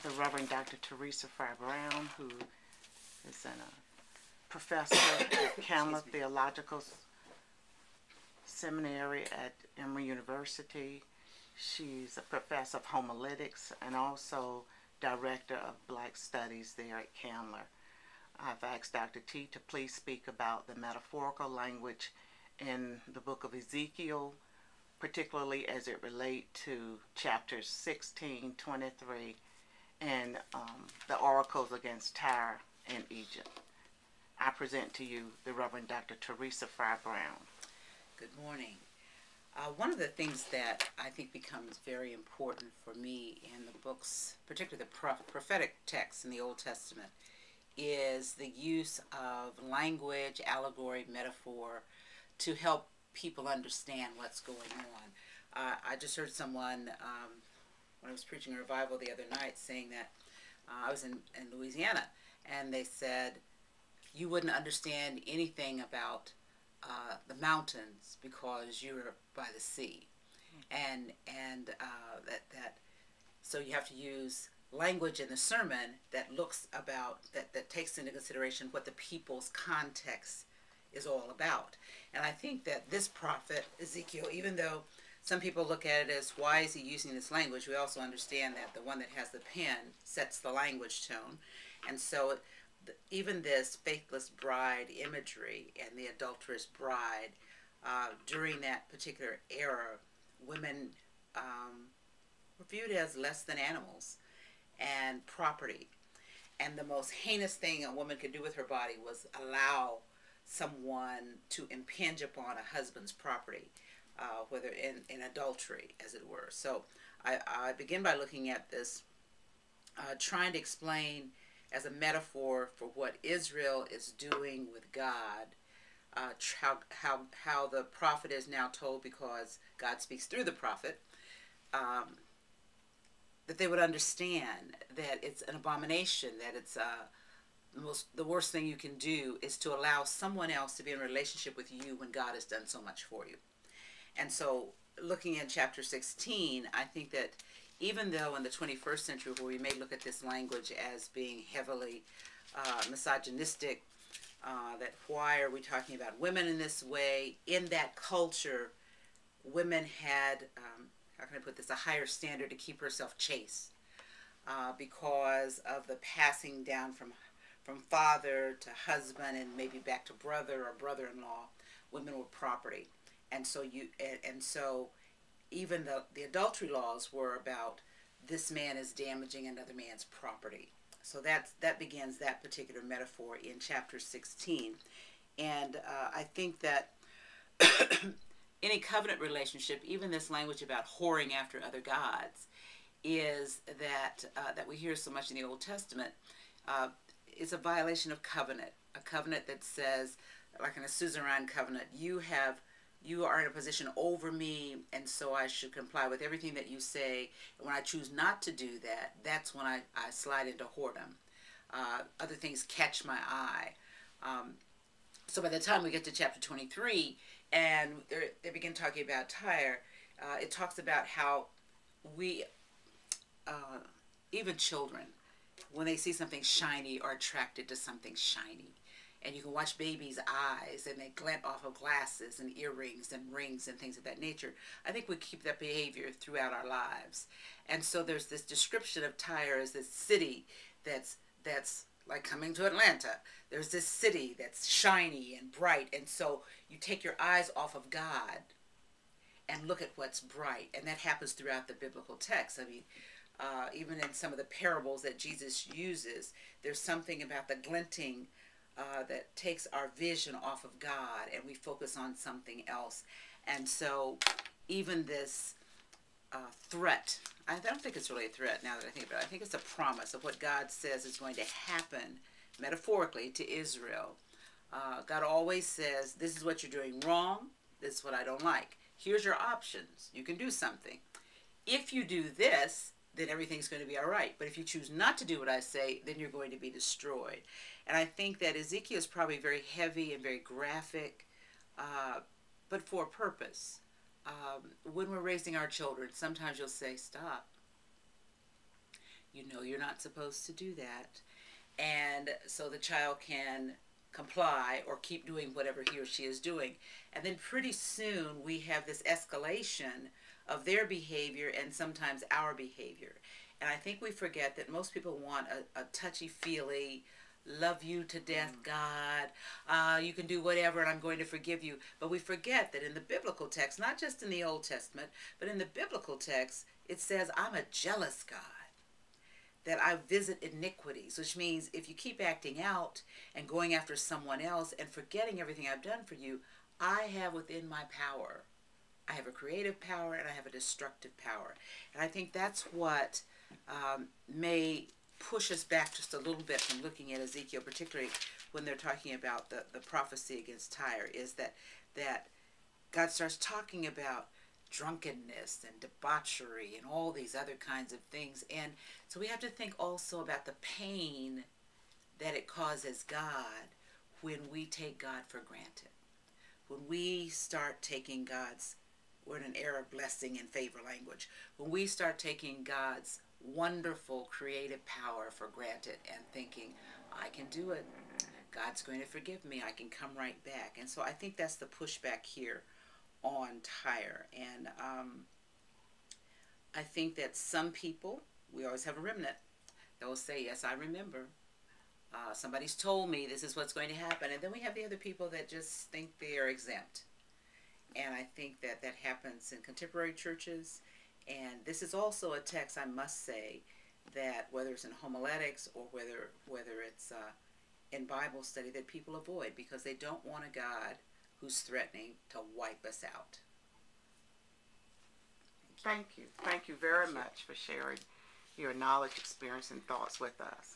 the Reverend Dr. Teresa Fry Brown, who is a professor at Candler Theological Seminary at Emory University. She's a professor of homiletics and also director of Black Studies there at Candler. I've asked Dr. T to please speak about the metaphorical language in the book of Ezekiel, particularly as it relates to chapters 16, 23, and the oracles against Tyre and Egypt. I present to you the Reverend Dr. Teresa Fry Brown. Good morning. One of the things that I think becomes very important for me in the books, particularly the prophetic texts in the Old Testament, is the use of language, allegory, metaphor to help people understand what's going on. I just heard someone, when I was preaching a revival the other night, saying that I was in Louisiana, and they said, you wouldn't understand anything about the mountains because you're by the sea, and so you have to use language in the sermon that looks about that takes into consideration what the people's context is all about. And I think that this prophet Ezekiel, even though some people look at it as why is he using this language, we also understand that the one that has the pen sets the language tone, and so even this faithless bride imagery and the adulterous bride, during that particular era, women were viewed as less than animals and property. And the most heinous thing a woman could do with her body was allow someone to impinge upon a husband's property, whether in adultery, as it were. So I begin by looking at this, trying to explain as a metaphor for what Israel is doing with God, how the prophet is now told, because God speaks through the prophet, that they would understand that it's an abomination, that it's the worst thing you can do is to allow someone else to be in a relationship with you when God has done so much for you. And so looking at chapter 16, I think that even though in the 21st century, where we may look at this language as being heavily misogynistic, that why are we talking about women in this way? In that culture, women had, how can I put this, a higher standard to keep herself chaste, because of the passing down from father to husband and maybe back to brother or brother-in-law. Women were property, and so even the adultery laws were about this man is damaging another man's property. So that begins that particular metaphor in chapter 16. And I think that any covenant relationship, even this language about whoring after other gods, is that we hear so much in the Old Testament, is a violation of covenant. A covenant that says, like in a suzerain covenant, you are in a position over me, and so I should comply with everything that you say. And when I choose not to do that, that's when I slide into whoredom. Other things catch my eye. So by the time we get to chapter 23, and they begin talking about Tyre, it talks about how we, even children, when they see something shiny, are attracted to something shiny. And you can watch babies' eyes, and they glint off of glasses and earrings and rings and things of that nature. I think we keep that behavior throughout our lives. And so there's this description of Tyre as this city that's like coming to Atlanta. There's this city that's shiny and bright. And so you take your eyes off of God and look at what's bright. And that happens throughout the biblical text. I mean, even in some of the parables that Jesus uses, there's something about the glinting that takes our vision off of God, and we focus on something else. And so even this threat, I don't think it's really a threat now that I think about it. I think it's a promise of what God says is going to happen metaphorically to Israel. God always says, this is what you're doing wrong, this is what I don't like. Here's your options. You can do something. If you do this, then everything's going to be all right. But if you choose not to do what I say, then you're going to be destroyed. And I think that Ezekiel is probably very heavy and very graphic, but for a purpose. When we're raising our children, sometimes you'll say, stop. You know you're not supposed to do that. And so the child can comply or keep doing whatever he or she is doing. And then pretty soon we have this escalation of their behavior and sometimes our behavior. And I think we forget that most people want a touchy-feely, love you to death, God, you can do whatever and I'm going to forgive you. But we forget that in the biblical text, not just in the Old Testament, but in the biblical text, it says, I'm a jealous God, that I visit iniquities, which means if you keep acting out and going after someone else and forgetting everything I've done for you, I have within my power, I have a creative power and I have a destructive power. And I think that's what may push us back just a little bit from looking at Ezekiel, particularly when they're talking about the prophecy against Tyre, is that God starts talking about drunkenness and debauchery and all these other kinds of things. And so we have to think also about the pain that it causes God when we take God for granted. When we start taking God's, we're in an era of blessing and favor language, when we start taking God's wonderful creative power for granted and thinking, I can do it, God's going to forgive me, I can come right back. And so I think that's the pushback here on Tyre. And I think that some people, we always have a remnant, they'll say, yes, I remember, somebody's told me this is what's going to happen. And then we have the other people that just think they are exempt. And I think that that happens in contemporary churches. And this is also a text, I must say, that whether it's in homiletics or whether it's in Bible study, that people avoid because they don't want a God who's threatening to wipe us out. Thank you. Thank you very much for sharing your knowledge, experience, and thoughts with us.